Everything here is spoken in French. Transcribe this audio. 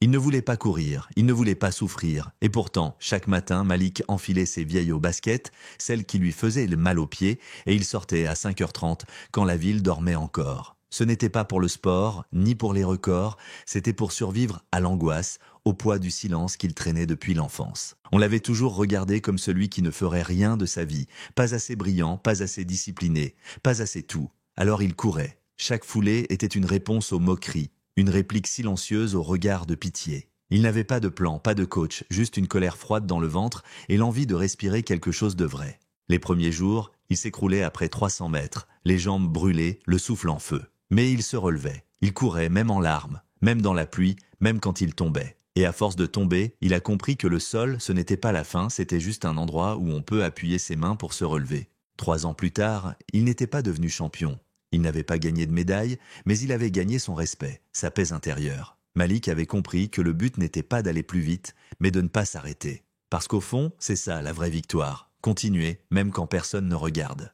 Il ne voulait pas courir, il ne voulait pas souffrir, et pourtant, chaque matin, Malik enfilait ses vieilles baskets, celles qui lui faisaient le mal aux pieds, et il sortait à 5h30, quand la ville dormait encore. Ce n'était pas pour le sport, ni pour les records, c'était pour survivre à l'angoisse, au poids du silence qu'il traînait depuis l'enfance. On l'avait toujours regardé comme celui qui ne ferait rien de sa vie, pas assez brillant, pas assez discipliné, pas assez tout. Alors il courait. Chaque foulée était une réponse aux moqueries, une réplique silencieuse au regard de pitié. Il n'avait pas de plan, pas de coach, juste une colère froide dans le ventre et l'envie de respirer quelque chose de vrai. Les premiers jours, il s'écroulait après 300 mètres, les jambes brûlées, le souffle en feu. Mais il se relevait, il courait même en larmes, même dans la pluie, même quand il tombait. Et à force de tomber, il a compris que le sol, ce n'était pas la fin, c'était juste un endroit où on peut appuyer ses mains pour se relever. 3 ans plus tard, il n'était pas devenu champion. Il n'avait pas gagné de médaille, mais il avait gagné son respect, sa paix intérieure. Malik avait compris que le but n'était pas d'aller plus vite, mais de ne pas s'arrêter. Parce qu'au fond, c'est ça la vraie victoire. Continuer, même quand personne ne regarde.